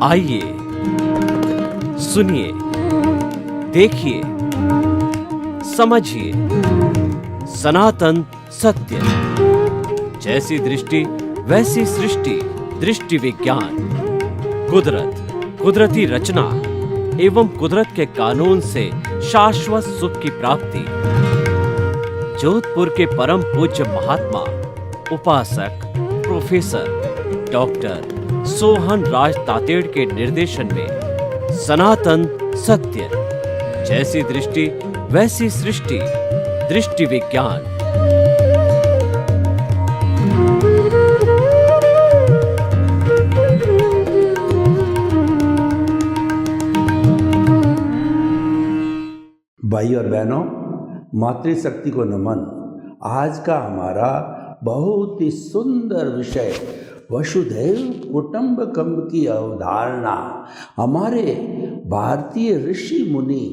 आइए, सुनिए, देखिए, समझिए सनातन सत्य। जैसी दृष्टि वैसी सृष्टि, दृष्टि विज्ञान। कुदरत, कुदरती रचना एवं कुदरत के कानून से शाश्वत सुख की प्राप्ति। जोधपुर के परम पूज्य महात्मा उपासक प्रोफेसर डॉक्टर सोहन राज तातेड़ के निर्देशन में सनातन सत्य। जैसी दृष्टि वैसी सृष्टि, दृष्टि विज्ञान। भाई और बहनों, मातृशक्ति को नमन। आज का हमारा बहुत ही सुंदर विषय वसुधैव कुटुंबकम की अवधारणा। हमारे भारतीय ऋषि मुनि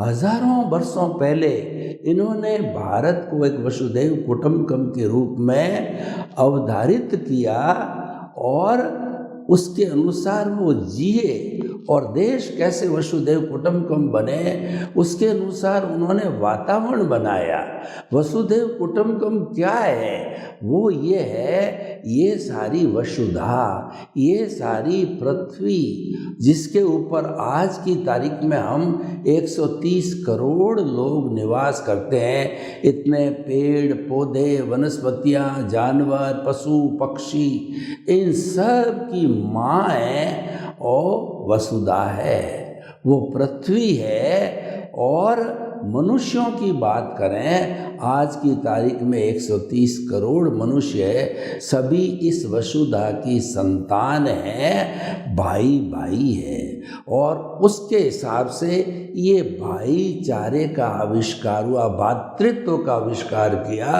हजारों वर्षों पहले इन्होंने भारत को एक वसुधैव कुटुंबकम के रूप में अवधारित किया और उसके अनुसार वो जिए और देश कैसे वसुधैव कुटुंबकम बने उसके अनुसार उन्होंने वातावरण बनाया। वसुधैव कुटुंबकम क्या है? वो ये है, ये सारी वसुधा, ये सारी पृथ्वी जिसके ऊपर आज की तारीख में हम 130 करोड़ लोग निवास करते हैं। इतने पेड़ पौधे, वनस्पतियाँ, जानवर, पशु पक्षी, इन सब की माँ है और वसुधा है, वो पृथ्वी है। और मनुष्यों की बात करें, आज की तारीख में 130 करोड़ मनुष्य है, सभी इस वसुधा की संतान है, भाई भाई है। और उसके हिसाब से ये भाईचारे का आविष्कार हुआ, भातृत्व का आविष्कार किया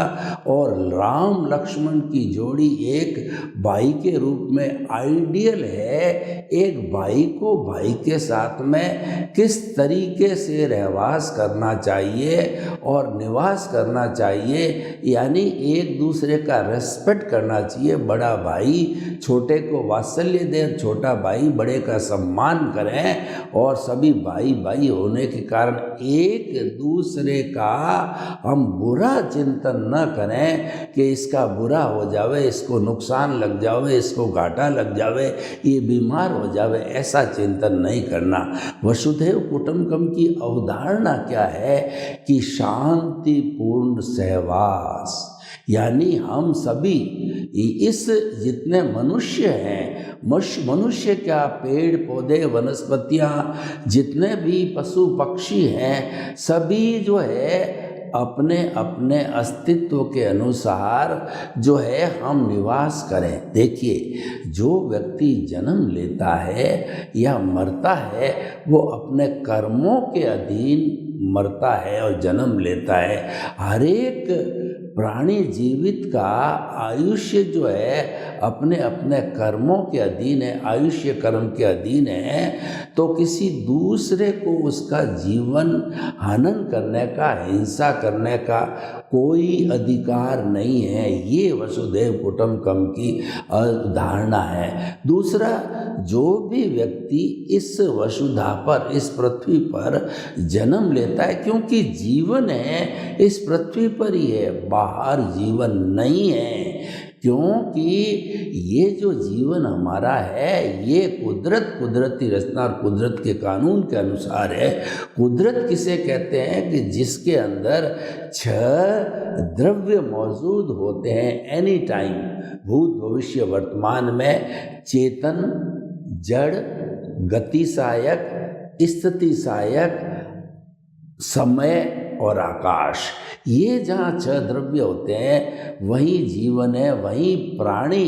और राम लक्ष्मण की जोड़ी एक भाई के रूप में आइडियल है। एक भाई को भाई के साथ में किस तरीके से रहवास करना चाहिए और निवास करना चाहिए, यानी एक दूसरे का रेस्पेक्ट करना चाहिए। बड़ा भाई छोटे को वात्सल्य दे, छोटा भाई बड़े का सम्मान करें और सभी भाई भाई होने के कारण एक दूसरे का हम बुरा चिंतन न करें कि इसका बुरा हो जावे, इसको नुकसान लग जावे, इसको घाटा लग जावे, ये बीमार हो जावे, ऐसा चिंतन नहीं करना। वसुधैव कुटुंबकम की अवधारणा क्या है कि शांतिपूर्ण सहवास, यानी हम सभी इस जितने मनुष्य हैं, मनुष्य क्या, पेड़ पौधे वनस्पतियाँ, जितने भी पशु पक्षी हैं, सभी जो है अपने अपने अस्तित्व के अनुसार जो है हम निवास करें। देखिए, जो व्यक्ति जन्म लेता है या मरता है वो अपने कर्मों के अधीन मरता है और जन्म लेता है। हर एक प्राणी जीवित का आयुष्य जो है अपने अपने कर्मों के अधीन है, आयुष्य कर्म के अधीन है। तो किसी दूसरे को उसका जीवन हनन करने का, हिंसा करने का कोई अधिकार नहीं है। ये वसुधैव कुटुंबकम की अवधारणा है। दूसरा, जो भी व्यक्ति इस वसुधा पर, इस पृथ्वी पर जन्म लेता है, क्योंकि जीवन है इस पृथ्वी पर ही है, बाहर जीवन नहीं है। क्योंकि ये जो जीवन हमारा है ये कुदरती रचना और कुदरत के कानून के अनुसार है। कुदरत किसे कहते हैं कि जिसके अंदर 6 द्रव्य मौजूद होते हैं एनी टाइम, भूत भविष्य वर्तमान में, चेतन, जड़, गति सहायक, स्थिति सहायक, समय और आकाश। ये जहाँ 6 द्रव्य होते हैं वही जीवन है, वही प्राणी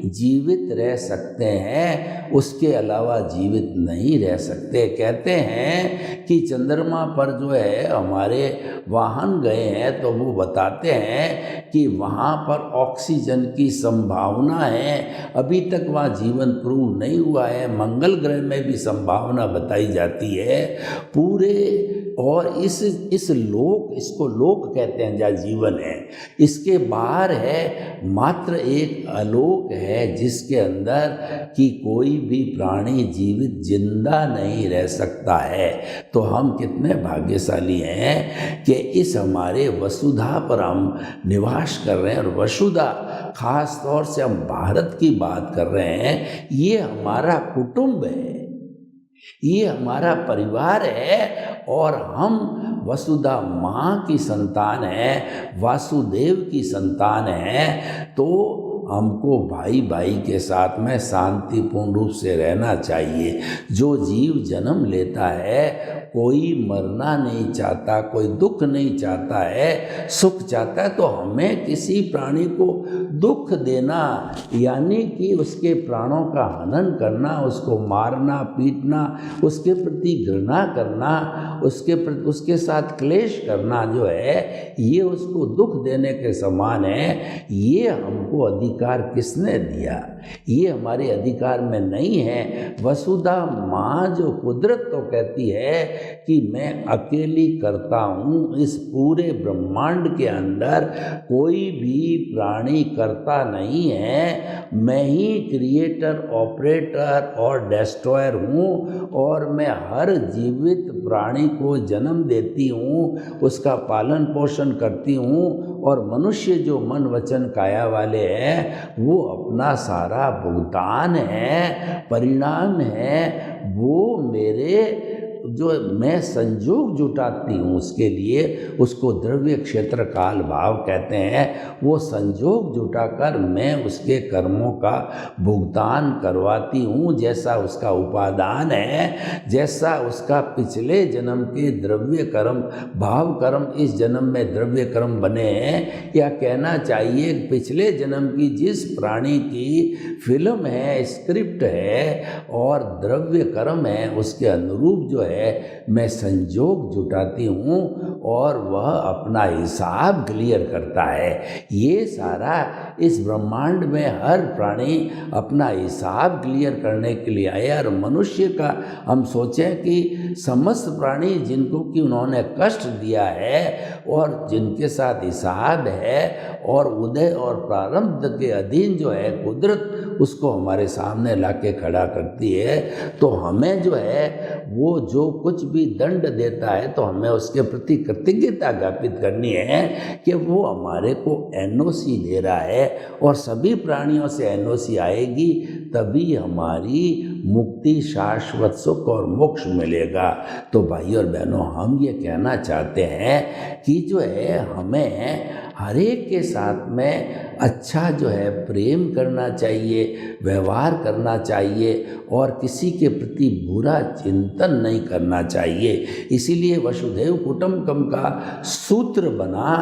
जीवित रह सकते हैं, उसके अलावा जीवित नहीं रह सकते। कहते हैं कि चंद्रमा पर जो है हमारे वाहन गए हैं तो वो बताते हैं कि वहाँ पर ऑक्सीजन की संभावना है, अभी तक वहाँ जीवन प्रूव नहीं हुआ है। मंगल ग्रह में भी संभावना बताई जाती है पूरे। और इस लोक, इसको लोक कहते हैं जहाँ जीवन है, इसके बाहर है मात्र एक आलोक है, है जिसके अंदर कि कोई भी प्राणी जीवित जिंदा नहीं रह सकता है। तो हम कितने भाग्यशाली हैं कि इस हमारे वसुधा पर हम निवास कर रहे हैं। और वसुधा खास तौर से हम भारत की बात कर रहे हैं। ये हमारा कुटुंब है, ये हमारा परिवार है और हम वसुधा माँ की संतान है, वासुदेव की संतान है। तो हमको भाई भाई के साथ में शांतिपूर्ण रूप से रहना चाहिए। जो जीव जन्म लेता है कोई मरना नहीं चाहता, कोई दुख नहीं चाहता है, सुख चाहता है। तो हमें किसी प्राणी को दुख देना यानी कि उसके प्राणों का हनन करना, उसको मारना पीटना, उसके प्रति घृणा करना, उसके साथ क्लेश करना जो है ये उसको दुख देने के समान है। ये हमको अधिकार किसने दिया? ये हमारे अधिकार में नहीं है। वसुधा माँ जो कुदरत तो कहती है कि मैं अकेली करता हूँ, इस पूरे ब्रह्मांड के अंदर कोई भी प्राणी करता नहीं है। मैं ही क्रिएटर, ऑपरेटर और डिस्ट्रॉयर हूँ और मैं हर जीवित प्राणी को जन्म देती हूँ, उसका पालन पोषण करती हूँ। और मनुष्य जो मन वचन काया वाले हैं वो अपना सारा भुगतान है, परिणाम है। वो मेरे जो मैं संजोग जुटाती हूँ उसके लिए, उसको द्रव्य क्षेत्र काल भाव कहते हैं। वो संजोग जुटाकर मैं उसके कर्मों का भुगतान करवाती हूँ। जैसा उसका उपादान है, जैसा उसका पिछले जन्म के द्रव्य कर्म भाव कर्म इस जन्म में द्रव्य कर्म बने हैं, या कहना चाहिए पिछले जन्म की जिस प्राणी की फिल्म है, स्क्रिप्ट है और द्रव्य कर्म है, उसके अनुरूप जो है मैं संजोग जुटाती हूँ और वह अपना हिसाब क्लियर करता है। ये सारा इस ब्रह्मांड में हर प्राणी अपना हिसाब क्लियर करने के लिए आया। और मनुष्य का हम सोचें कि समस्त प्राणी जिनको कि उन्होंने कष्ट दिया है और जिनके साथ हिसाब है और उदय और प्रारब्ध के अधीन जो है कुदरत उसको हमारे सामने लाके खड़ा करती है। तो हमें जो है वो जो कुछ भी दंड देता है तो हमें उसके प्रति कृतज्ञता ज्ञापित करनी है कि वो हमारे को एनओसी दे रहा है। और सभी प्राणियों से एनओसी आएगी तभी हमारी मुक्ति, शाश्वत सुख और मोक्ष मिलेगा। तो भाई और बहनों, हम ये कहना चाहते हैं कि जो है हमें हर एक के साथ में अच्छा जो है प्रेम करना चाहिए, व्यवहार करना चाहिए और किसी के प्रति बुरा चिंतन नहीं करना चाहिए। इसीलिए वसुधैव कुटुंबकम का सूत्र बना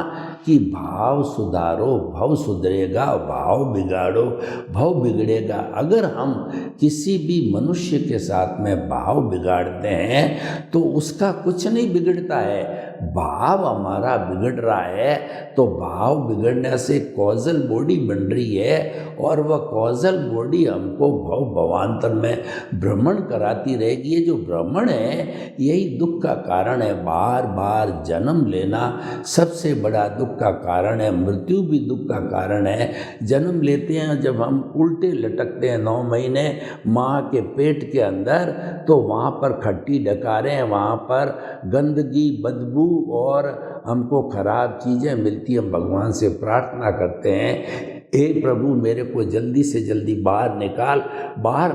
कि भाव सुधारो भव सुधरेगा, भाव बिगाड़ो भव बिगड़ेगा। अगर हम किसी भी मनुष्य के साथ में भाव बिगाड़ते हैं तो उसका कुछ नहीं बिगड़ता है, भाव हमारा बिगड़ रहा है। तो भाव बिगड़ने से कॉजल बॉडी बन रही है और वह कॉजल बॉडी हमको भव भवांतर में भ्रमण कराती रहेगी। ये जो भ्रमण है यही दुख का कारण है। बार बार जन्म लेना सबसे बड़ा दुख का कारण है, मृत्यु भी दुख का कारण है। जन्म लेते हैं जब हम उल्टे लटकते हैं 9 महीने माँ के पेट के अंदर, तो वहाँ पर खट्टी डकारें, वहाँ पर गंदगी, बदबू और हमको खराब चीज़ें मिलती हैं। भगवान से प्रार्थना करते हैं, हे प्रभु मेरे को जल्दी से जल्दी बाहर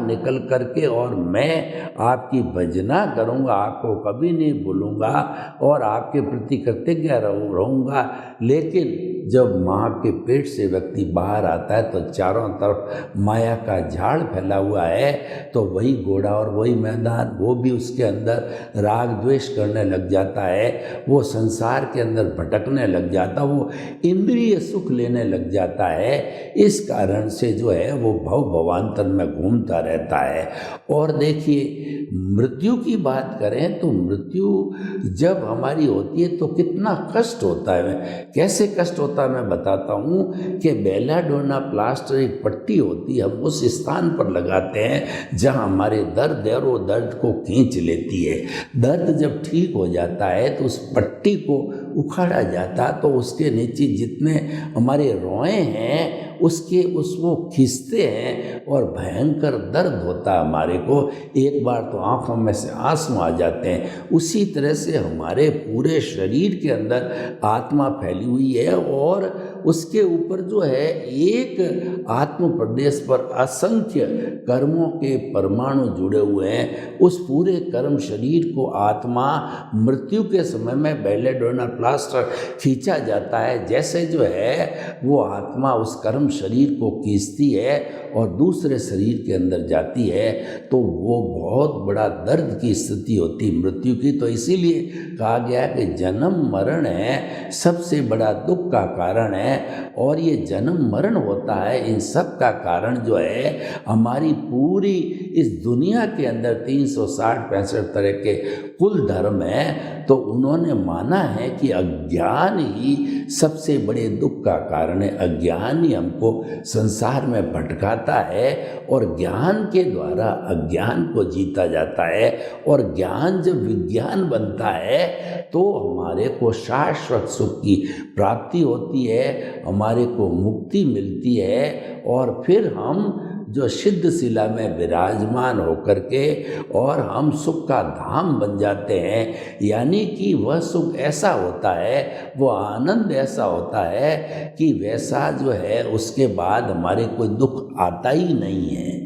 निकल करके और मैं आपकी भजना करूँगा, आपको कभी नहीं भूलूँगा और आपके प्रति कृतज्ञ रहूँगा। लेकिन जब माँ के पेट से व्यक्ति बाहर आता है तो चारों तरफ माया का झाड़ फैला हुआ है। तो वही घोड़ा और वही मैदान, वो भी उसके अंदर राग द्वेष करने लग जाता है, वो संसार के अंदर भटकने लग जाता, वो इंद्रिय सुख लेने लग जाता है। इस कारण से जो है वो भव भवांतर में घूमता रहता है। और देखिए मृत्यु की बात करें तो मृत्यु जब हमारी होती है तो कितना कष्ट होता है। कैसे कष्ट होता है मैं बताता हूँ कि बेलाडोना प्लास्टर एक पट्टी होती है, हम उस स्थान पर लगाते हैं जहाँ हमारे दर्द है, वो दर्द को खींच लेती है। दर्द जब ठीक हो जाता है तो उस पट्टी को उखाड़ा जाता तो उसके नीचे जितने हमारे रोए हैं उसको खींचते हैं और भयंकर दर्द होता है हमारे को। एक बार तो आँखों में से आंसू आ जाते हैं। उसी तरह से हमारे पूरे शरीर के अंदर आत्मा फैली हुई है और उसके ऊपर जो है एक आत्म प्रदेश पर असंख्य कर्मों के परमाणु जुड़े हुए हैं। उस पूरे कर्म शरीर को आत्मा मृत्यु के समय में बेलेडोना प्लास्टर खींचा जाता है। जैसे जो है वो आत्मा उस कर्म शरीर को खींचती है और दूसरे शरीर के अंदर जाती है तो वो बहुत बड़ा दर्द की स्थिति होती मृत्यु की। तो इसीलिए कहा गया है कि जन्म मरण है सबसे बड़ा दुख का कारण है। और ये जन्म मरण होता है इन सब का कारण जो है हमारी पूरी इस दुनिया के अंदर 360-65 तरह के कुल धर्म है। तो उन्होंने माना है कि अज्ञान ही सबसे बड़े दुख का कारण है। अज्ञान ही हमको संसार में भटकाता है और ज्ञान के द्वारा अज्ञान को जीता जाता है। और ज्ञान जब विज्ञान बनता है तो हमारे को शाश्वत सुख की प्राप्ति होती है, हमारे को मुक्ति मिलती है और फिर हम जो सिद्ध शिला में विराजमान होकर के और हम सुख का धाम बन जाते हैं। यानी कि वह सुख ऐसा होता है, वो आनंद ऐसा होता है कि वैसा जो है उसके बाद हमारे कोई दुख आता ही नहीं है।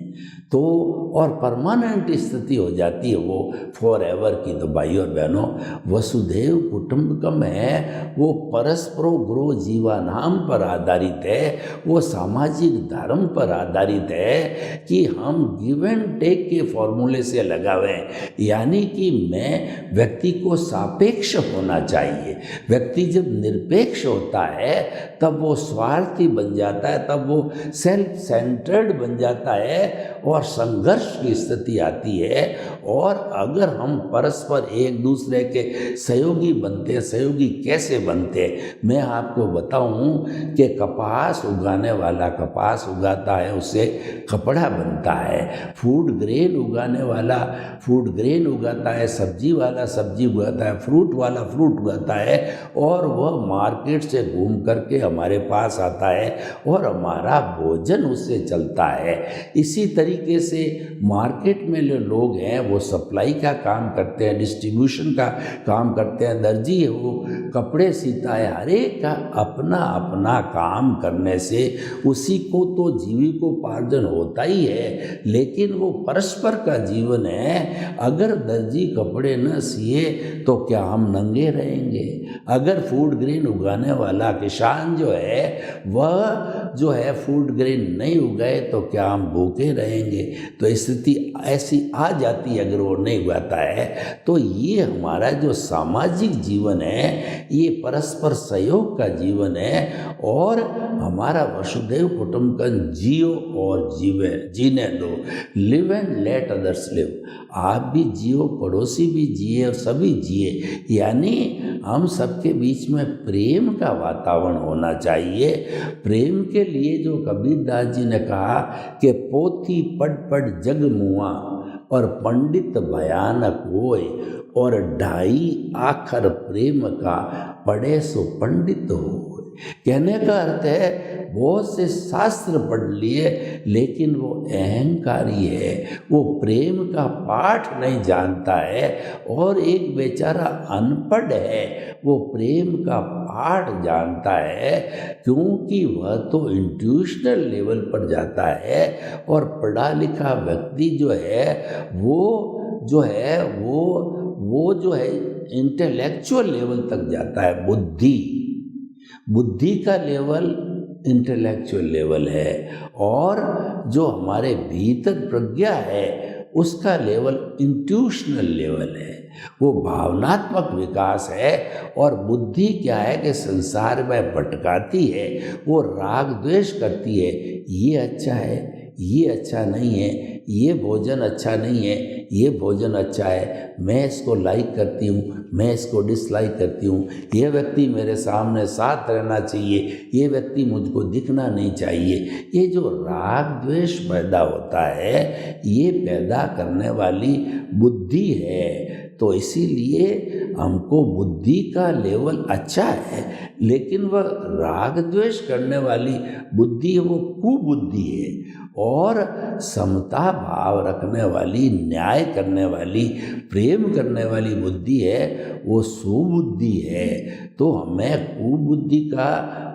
तो और परमानेंट स्थिति हो जाती है वो फॉर एवर की। तो भाई और बहनों, वसुधैव कुटुंबकम है वो परस्परो गुरु जीवा नाम पर आधारित है, वो सामाजिक धर्म पर आधारित है कि हम गिव एंड टेक के फॉर्मूले से लगा हुए हैं। यानी कि मैं व्यक्ति को सापेक्ष होना चाहिए। व्यक्ति जब निरपेक्ष होता है तब वो स्वार्थी बन जाता है, तब वो सेल्फ सेंटर्ड बन जाता है और संघर्ष की स्थिति आती है। और अगर हम परस्पर एक दूसरे के सहयोगी बनते हैं, सहयोगी कैसे बनते हैं मैं आपको बताऊं कि कपास उगाने वाला कपास उगाता है, उससे कपड़ा बनता है। फूड ग्रेन उगाने वाला फूड ग्रेन उगाता है, सब्जी वाला सब्जी उगाता है, फ्रूट वाला फ्रूट उगाता है और वह मार्केट से घूम करके हमारे पास आता है और हमारा भोजन उससे चलता है। इसी तरीके से मार्केट में जो लोग हैं वो सप्लाई का काम करते हैं, डिस्ट्रीब्यूशन का काम करते हैं, दर्जी है वो कपड़े सीता है, हर एक का अपना अपना काम करने से उसी को तो जीविकोपार्जन होता ही है। लेकिन वो परस्पर का जीवन है। अगर दर्जी कपड़े न सिए तो क्या हम नंगे रहेंगे? अगर फूड ग्रेन उगाने वाला किसान जो है वह जो है फूड ग्रेन नहीं उगाए तो क्या हम भूखे रहेंगे? तो स्थिति ऐसी आ जाती है अगर वो नहीं उगाता है। तो ये हमारा जो सामाजिक जीवन है ये परस्पर सहयोग का जीवन है और हमारा वसुधैव कुटुंबकम जियो और जीने दो, live and let others live. आप भी जियो, पड़ोसी भी जिए और सभी जिए। यानी हम सबके बीच में प्रेम का वातावरण होना चाहिए। प्रेम के लिए जो कबीरदास जी ने कहा कि पोथी पढ़ पढ़ जग मुआ और पंडित भयानक होए और ढाई आखर प्रेम का पढ़े सो पंडित हो। कहने का अर्थ है बहुत से शास्त्र पढ़ लिए लेकिन वो अहंकारी है, वो प्रेम का पाठ नहीं जानता है। और एक बेचारा अनपढ़ है, वो प्रेम का पाठ जानता है क्योंकि वह तो इंट्यूशनल लेवल पर जाता है। और पढ़ा लिखा व्यक्ति जो है वो जो है इंटेलेक्चुअल लेवल तक जाता है। बुद्धि का लेवल इंटेलेक्चुअल लेवल है और जो हमारे भीतर प्रज्ञा है उसका लेवल इंट्यूशनल लेवल है, वो भावनात्मक विकास है। और बुद्धि क्या है कि संसार में भटकाती है, वो राग द्वेष करती है। ये अच्छा है, ये अच्छा नहीं है, ये भोजन अच्छा नहीं है, ये भोजन अच्छा है, मैं इसको लाइक करती हूँ, मैं इसको डिसलाइक करती हूँ। ये व्यक्ति मेरे सामने साथ रहना चाहिए, ये व्यक्ति मुझको दिखना नहीं चाहिए। ये जो राग द्वेष पैदा होता है ये पैदा करने वाली बुद्धि है। तो इसीलिए हमको बुद्धि का लेवल अच्छा है, लेकिन वह राग द्वेष करने वाली बुद्धि है वो कुबुद्धि है, और समता भाव रखने वाली, न्याय करने वाली, प्रेम करने वाली बुद्धि है वो सुबुद्धि है। तो हमें कुबुद्धि का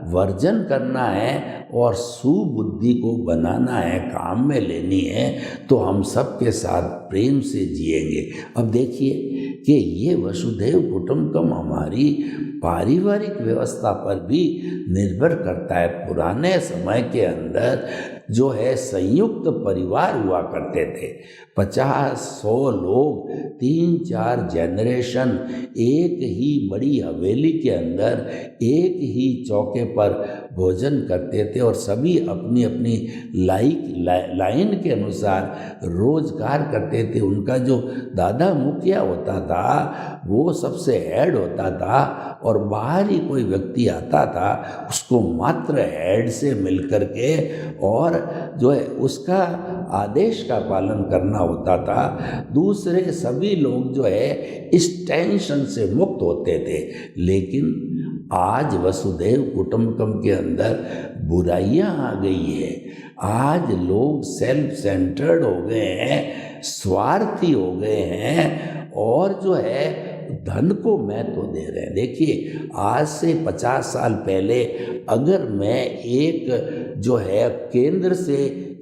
वर्जन करना है और सुबुद्धि को बनाना है, काम में लेनी है, तो हम सबके साथ प्रेम से जिएंगे। अब देखिए कि ये वसुधैव कुटुंबकम हमारी पारिवारिक व्यवस्था पर भी निर्भर करता है। पुराने समय के अंदर जो है संयुक्त परिवार हुआ करते थे, 50-100 लोग 3-4 जनरेशन एक ही बड़ी हवेली के अंदर एक ही चौके पर भोजन करते थे, और सभी अपनी अपनी लाइन के अनुसार रोजगार करते थे। उनका जो दादा मुखिया होता था वो सबसे हेड होता था, और बाहर ही कोई व्यक्ति आता था उसको मात्र हेड से मिलकर के और जो है उसका आदेश का पालन करना होता था। दूसरे सभी लोग जो है इस टेंशन से मुक्त होते थे। लेकिन आज वसुधैव कुटुंबकम के अंदर बुराइयां आ गई है। आज लोग सेल्फ सेंटर्ड हो गए हैं, स्वार्थी हो गए हैं, और जो है धन को महत्व दे रहे हैं। देखिए आज से 50 साल पहले अगर मैं एक जो है केंद्र से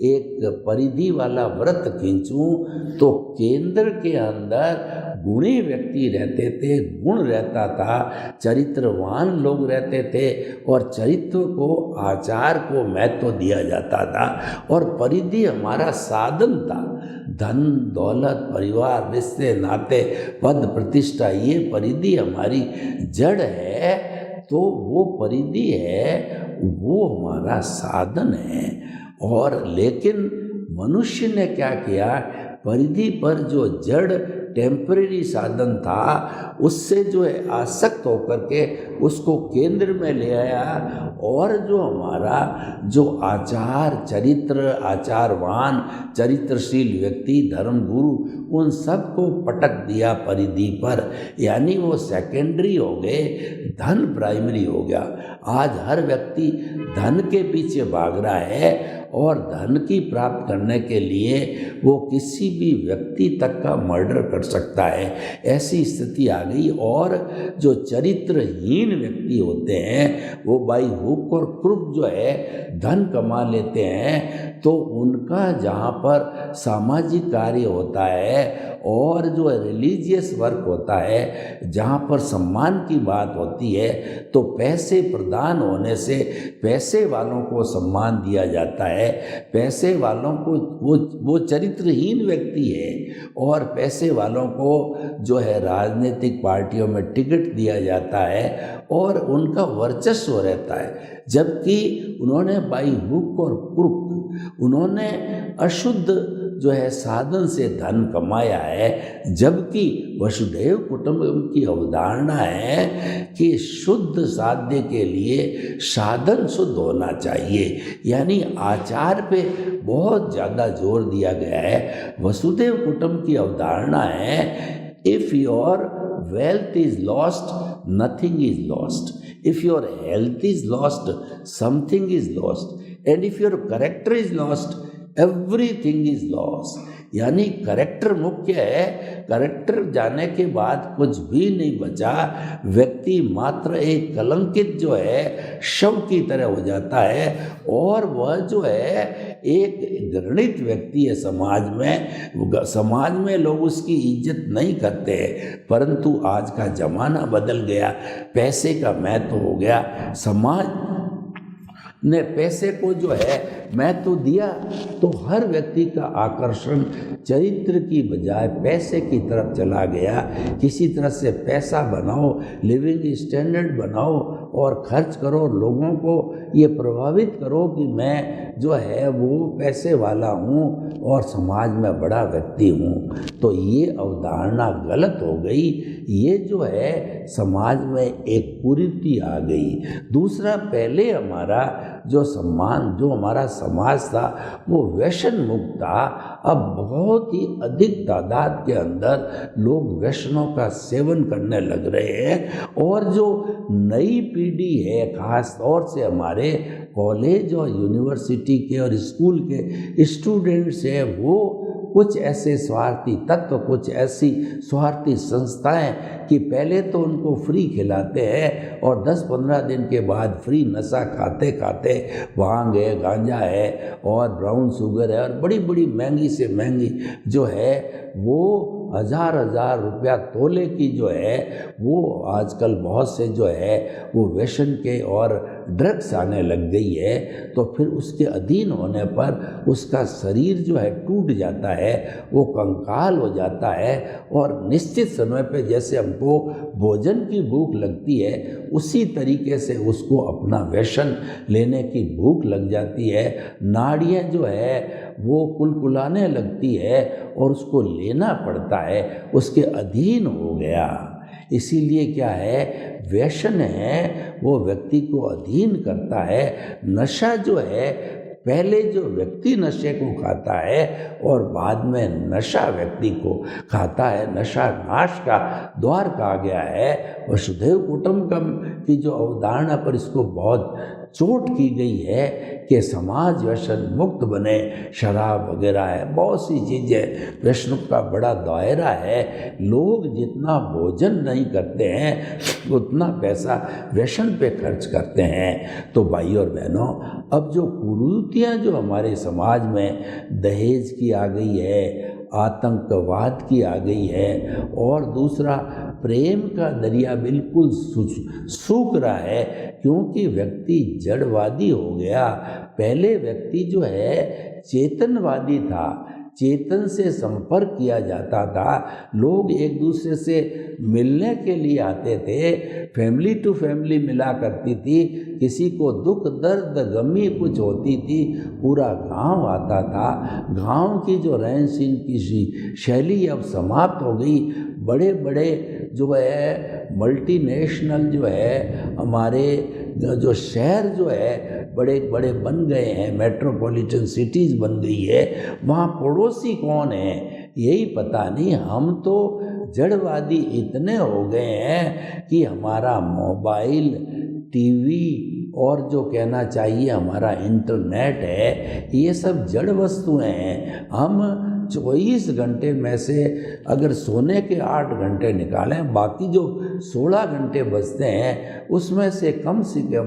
एक परिधि वाला व्रत खींचूं तो केंद्र के अंदर गुणी व्यक्ति रहते थे, गुण रहता था, चरित्रवान लोग रहते थे, और चरित्र को, आचार को महत्व दिया जाता था, और परिधि हमारा साधन था। धन दौलत, परिवार, रिश्ते नाते, पद प्रतिष्ठा, ये परिधि हमारी जड़ है, तो वो परिधि है, वो हमारा साधन है। और लेकिन मनुष्य ने क्या किया, परिधि पर जो जड़ टेम्परेरी साधन था उससे जो है आसक्त होकर के उसको केंद्र में ले आया, और जो हमारा जो आचार, चरित्र, आचारवान, चरित्रशील व्यक्ति, धर्मगुरु, उन सबको पटक दिया परिधि पर, यानी वो सेकेंडरी हो गए, धन प्राइमरी हो गया। आज हर व्यक्ति धन के पीछे भाग रहा है, और धन की प्राप्त करने के लिए वो किसी भी व्यक्ति तक का मर्डर कर सकता है, ऐसी स्थिति आ गई। और जो चरित्रहीन व्यक्ति होते हैं वो बाई हुक और क्रुक जो है धन कमा लेते हैं, तो उनका जहाँ पर सामाजिक कार्य होता है और जो रिलीजियस वर्क होता है, जहाँ पर सम्मान की बात होती है, तो पैसे प्रदान होने से पैसे वालों को सम्मान दिया जाता है। पैसे वालों को वो चरित्रहीन व्यक्ति है, और पैसे वालों को जो है राजनीतिक पार्टियों में टिकट दिया जाता है और उनका वर्चस्व रहता है। जबकि उन्होंने बाई हुक और क्रुक उन्होंने अशुद्ध जो है साधन से धन कमाया है। जबकि वसुधैव कुटुंबकम की अवधारणा है कि शुद्ध साध्य के लिए साधन शुद्ध होना चाहिए, यानी आचार पे बहुत ज़्यादा जोर दिया गया है। वसुधैव कुटुंब की अवधारणा है, if your wealth is lost, nothing is lost. If your health is lost, something is lost. And if your character is lost, everything is lost. यानी करेक्टर मुख्य है, करेक्टर जाने के बाद कुछ भी नहीं बचा, व्यक्ति मात्र एक कलंकित जो है शव की तरह हो जाता है, और वह जो है एक घृणित व्यक्ति है समाज में लोग उसकी इज्जत नहीं करते हैं। परंतु आज का जमाना बदल गया, पैसे का महत्व हो गया, समाज ने पैसे को जो है महत्व दिया, तो हर व्यक्ति का आकर्षण चरित्र की बजाय पैसे की तरफ चला गया। किसी तरह से पैसा बनाओ, लिविंग स्टैंडर्ड बनाओ और खर्च करो, लोगों को ये प्रभावित करो कि मैं जो है वो पैसे वाला हूँ और समाज में बड़ा व्यक्ति हूँ, तो ये अवधारणा गलत हो गई। ये जो है समाज में एक कुरीति आ गई। दूसरा, पहले हमारा जो हमारा समाज था वो व्यसन मुक्त था। अब बहुत ही अधिक तादाद के अंदर लोग व्यसनों का सेवन करने लग रहे हैं, और जो नई पीढ़ी है, खास तौर से हमारे कॉलेज और यूनिवर्सिटी के और स्कूल के स्टूडेंट्स हैं, वो कुछ ऐसे स्वार्थी तत्व, कुछ ऐसी स्वार्थी संस्थाएं कि पहले तो उनको फ्री खिलाते हैं और 10-15 दिन के बाद फ्री नशा खाते खाते भांग है, गांजा है और ब्राउन शुगर है और बड़ी बड़ी महंगी से महंगी जो है वो हज़ार रुपया तोले की जो है वो आजकल बहुत से जो है वो व्यसन के और ड्रग्स आने लग गई है। तो फिर उसके अधीन होने पर उसका शरीर जो है टूट जाता है, वो कंकाल हो जाता है, और निश्चित समय पे जैसे हमको भोजन की भूख लगती है उसी तरीके से उसको अपना व्यसन लेने की भूख लग जाती है। नाड़ियाँ जो है वो कुलकुलाने लगती है और उसको लेना पड़ता है, उसके अधीन हो गया। इसीलिए क्या है, व्यसन है वो व्यक्ति को अधीन करता है। नशा जो है, पहले जो व्यक्ति नशे को खाता है और बाद में नशा व्यक्ति को खाता है। नशा नाश का द्वार कहा गया है। वसुधैव कुटुंबकम की जो अवधारणा पर इसको बहुत चोट की गई है कि समाज व्यसन मुक्त बने। शराब वगैरह है, बहुत सी चीज़ें, व्यसन का बड़ा दायरा है। लोग जितना भोजन नहीं करते हैं उतना पैसा व्यसन पे खर्च करते हैं। तो भाई और बहनों, अब जो कुरीतियाँ जो हमारे समाज में दहेज की आ गई है, आतंकवाद की आ गई है, और दूसरा प्रेम का दरिया बिल्कुल सूख रहा है क्योंकि व्यक्ति जड़वादी हो गया। पहले व्यक्ति जो है चेतनवादी था, चेतन से संपर्क किया जाता था, लोग एक दूसरे से मिलने के लिए आते थे, फैमिली टू फैमिली मिला करती थी, किसी को दुख दर्द गमी कुछ होती थी पूरा गांव आता था। गांव की जो रहन सहन की शैली अब समाप्त हो गई। बड़े बड़े जो है मल्टीनेशनल जो है हमारे जो शहर जो है बड़े बड़े बन गए हैं, मेट्रोपॉलिटन सिटीज़ बन गई है, वहाँ पड़ोसी कौन है यही पता नहीं। हम तो जड़वादी इतने हो गए हैं कि हमारा मोबाइल, टीवी और जो कहना चाहिए हमारा इंटरनेट है, ये सब जड़ वस्तुएं हैं। हम 24 घंटे में से अगर सोने के 8 घंटे निकालें, बाकी जो 16 घंटे बचते हैं उसमें से कम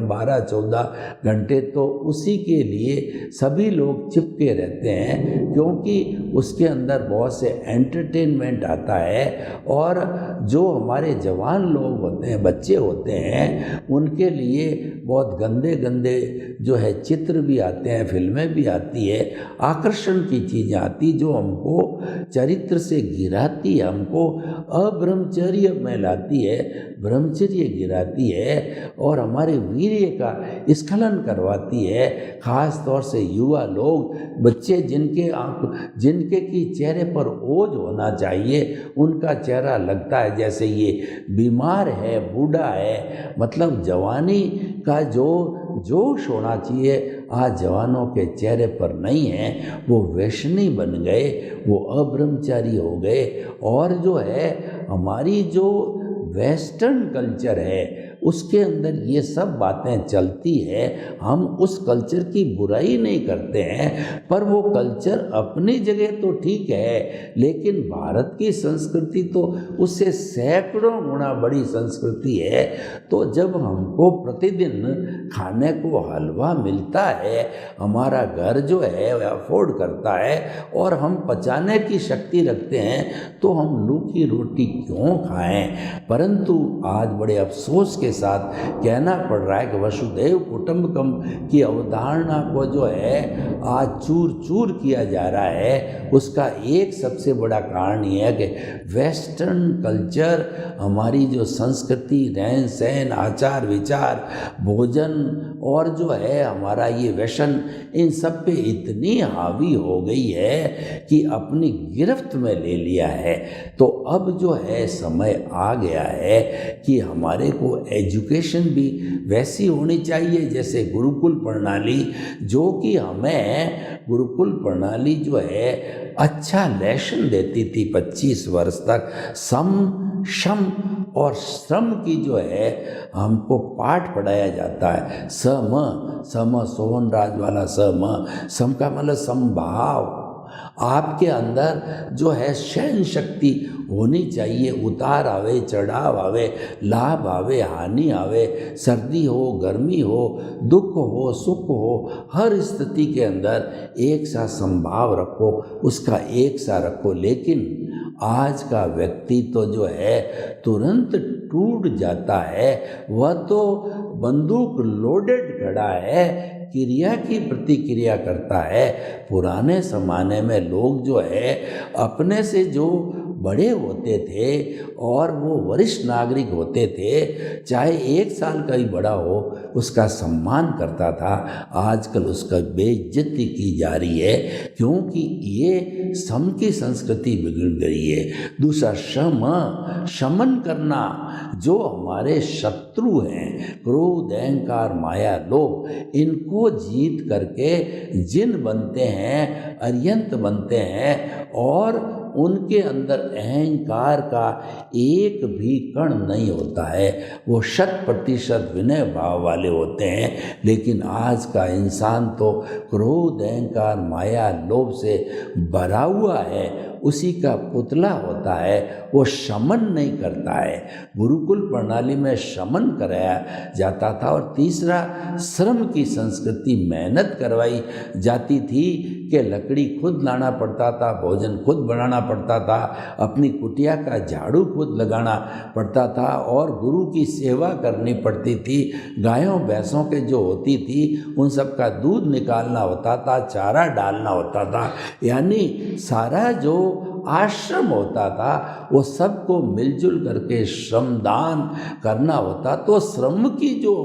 12-14 घंटे तो उसी के लिए सभी लोग चिपके रहते हैं, क्योंकि उसके अंदर बहुत से एंटरटेनमेंट आता है। और जो हमारे जवान लोग होते हैं, बच्चे होते हैं, उनके लिए बहुत गंदे गंदे जो है चित्र भी आते हैं, फिल्में भी आती है, आकर्षण की चीज़ें आती जो हमको चरित्र से गिराती है, हमको अब्रह्मचर्य में लाती है, ब्रह्मचर्य गिराती है और हमारे वीर्य का स्खलन करवाती है। खास तौर से युवा लोग, बच्चे जिनके की चेहरे पर ओज होना चाहिए, उनका चेहरा लगता है जैसे ये बीमार है, बूढ़ा है। मतलब जवानी का जो जोश होना चाहिए आज जवानों के चेहरे पर नहीं है। वो वैष्णवी बन गए, वो अब्रह्मचारी हो गए। और जो है हमारी जो वेस्टर्न कल्चर है उसके अंदर ये सब बातें चलती है। हम उस कल्चर की बुराई नहीं करते हैं, पर वो कल्चर अपनी जगह तो ठीक है, लेकिन भारत की संस्कृति तो उससे सैकड़ों गुना बड़ी संस्कृति है। तो जब हमको प्रतिदिन खाने को हलवा मिलता है, हमारा घर जो है अफोर्ड करता है और हम पचाने की शक्ति रखते हैं, तो हम लूकी रोटी क्यों खाएं। परंतु आज बड़े अफसोस के साथ कहना पड़ रहा है कि वसुधैव कुटुंबकम की अवधारणा को जो है आज चूर चूर किया जा रहा है। उसका एक सबसे बड़ा कारण ये है कि वेस्टर्न कल्चर, हमारी जो संस्कृति, रहन सहन, आचार विचार, भोजन और जो है हमारा ये व्यसन इन सब पे इतनी हावी हो गई है कि अपनी गिरफ्त में ले लिया है। तो अब जो है समय आ गया है कि हमारे को एजुकेशन भी वैसी होनी चाहिए जैसे गुरुकुल प्रणाली, जो कि हमें गुरुकुल प्रणाली जो है अच्छा लेसन देती थी 25 वर्ष तक। सम शम और श्रम की जो है हमको पाठ पढ़ाया जाता है। सम सोहन राज वाला सम का मतलब समभाव। आपके अंदर जो है सहन शक्ति होनी चाहिए। उतार आवे, चढ़ाव आवे, लाभ आवे, हानि आवे, सर्दी हो, गर्मी हो, दुख हो, सुख हो, हर स्थिति के अंदर एक सा संभाव रखो, उसका एक सा रखो। लेकिन आज का व्यक्ति तो जो है तुरंत टूट जाता है। वह तो बंदूक लोडेड खड़ा है, क्रिया की प्रतिक्रिया करता है। पुराने ज़माने में लोग जो है अपने से जो बड़े होते थे और वो वरिष्ठ नागरिक होते थे, चाहे 1 साल का ही बड़ा हो, उसका सम्मान करता था। आजकल उसका बेइज्जती की जा रही है, क्योंकि ये सम की संस्कृति बिगड़ गई है। दूसरा शमन करना, जो हमारे शत्रु हैं, क्रोध, अहंकार, माया, लोभ, इनको जीत करके जिन बनते हैं, अर्यंत बनते हैं और उनके अंदर अहंकार का एक भी कण नहीं होता है। वो 100% विनय भाव वाले होते हैं। लेकिन आज का इंसान तो क्रोध, अहंकार, माया, लोभ से भरा हुआ है, उसी का पुतला होता है। वो शमन नहीं करता है। गुरुकुल प्रणाली में शमन कराया जाता था। और तीसरा, श्रम की संस्कृति, मेहनत करवाई जाती थी कि लकड़ी खुद लाना पड़ता था, भोजन खुद बनाना पड़ता था, अपनी कुटिया का झाड़ू खुद लगाना पड़ता था और गुरु की सेवा करनी पड़ती थी। गायों भैंसों के जो होती थी उन सब का दूध निकालना होता था, चारा डालना होता था। यानी सारा जो आश्रम होता था वो सबको मिलजुल करके श्रमदान करना होता। तो श्रम की जो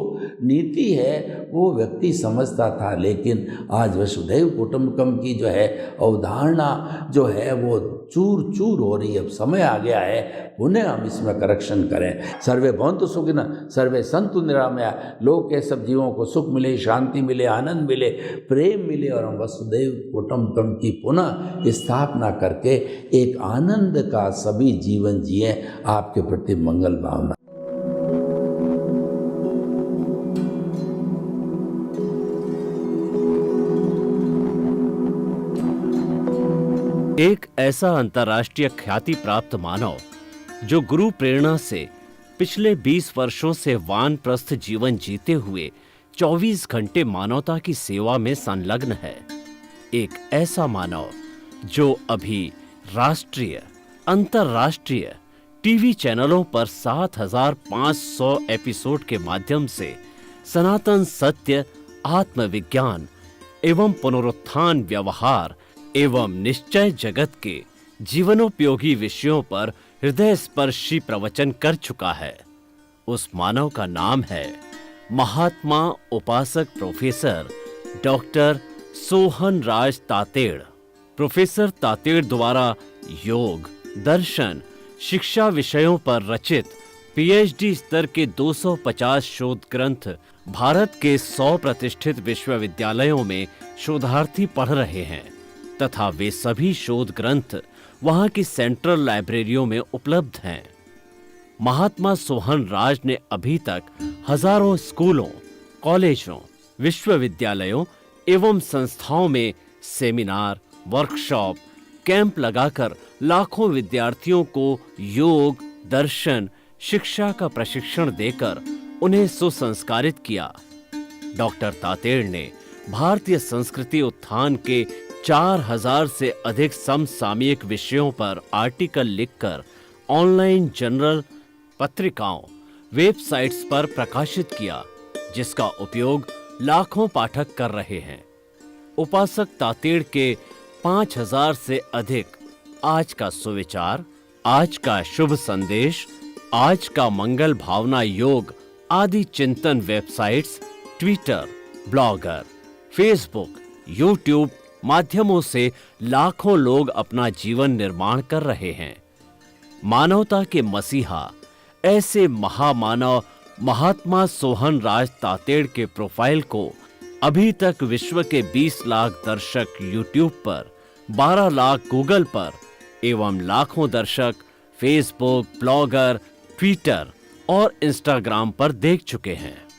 नीति है वो व्यक्ति समझता था। लेकिन आज वसुधैव कुटुंबकम की जो है अवधारणा जो है वो चूर चूर हो रही है। अब समय आ गया है, उन्हें हम इसमें करेक्शन करें। सर्वे भवन्तु सुखिनः, सर्वे सन्तु निरामया। लोक के सब जीवों को सुख मिले, शांति मिले, आनंद मिले, प्रेम मिले और हम वसुधैव कुटुंबकम की पुनः स्थापना करके एक आनंद का सभी जीवन जिए। आपके प्रति मंगल भावना। एक ऐसा अंतर्राष्ट्रीय ख्याति प्राप्त मानव जो गुरु प्रेरणा से पिछले 20 वर्षों से वानप्रस्थ जीवन जीते हुए 24 घंटे मानवता की सेवा में संलग्न है। एक ऐसा मानव जो अभी राष्ट्रीय, अंतर्राष्ट्रीय टीवी चैनलों पर 7,500 एपिसोड के माध्यम से सनातन सत्य, आत्मविज्ञान एवं पुनरुत्थान, व्यवहार एवं निश्चय जगत के जीवनोपयोगी विषयों पर हृदय स्पर्शी प्रवचन कर चुका है। उस मानव का नाम है महात्मा उपासक प्रोफेसर डॉक्टर सोहन राज तातेड़। प्रोफेसर तातेड़ द्वारा योग, दर्शन, शिक्षा विषयों पर रचित पीएचडी स्तर के 250 शोध ग्रंथ भारत के 100 प्रतिष्ठित विश्वविद्यालयों में शोधार्थी पढ़ रहे हैं तथा वे सभी शोध ग्रंथ वहां की सेंट्रल लाइब्रेरियों में उपलब्ध हैं। महात्मा सोहन राज ने अभी तक हजारों स्कूलों, कॉलेजों, विश्वविद्यालयों एवं संस्थाओं में सेमिनार, वर्कशॉप, कैंप लगाकर लाखों विद्यार्थियों को योग, दर्शन, शिक्षा का प्रशिक्षण देकर उन्हें सुसंस्कारित किया। डॉक्टर तातेड़ ने भारतीय संस्कृति उत्थान के 4000 से अधिक समसामयिक विषयों पर आर्टिकल लिखकर ऑनलाइन जर्नल, पत्रिकाओं, वेबसाइट्स पर प्रकाशित किया, जिसका उपयोग लाखों पाठक कर रहे हैं। उपासक तातेड़ के 5000 से अधिक आज का सुविचार, आज का शुभ संदेश, आज का मंगल भावना योग आदि चिंतन websites, Twitter, blogger, Facebook, YouTube माध्यमों से लाखों लोग अपना जीवन निर्माण कर रहे हैं। मानवता के मसीहा ऐसे महामानव महात्मा सोहन राज तातेड़ के प्रोफाइल को अभी तक विश्व के 20 लाख दर्शक यूट्यूब पर, 12 लाख गूगल पर एवं लाखों दर्शक फेसबुक, ब्लॉगर, ट्विटर और इंस्टाग्राम पर देख चुके हैं।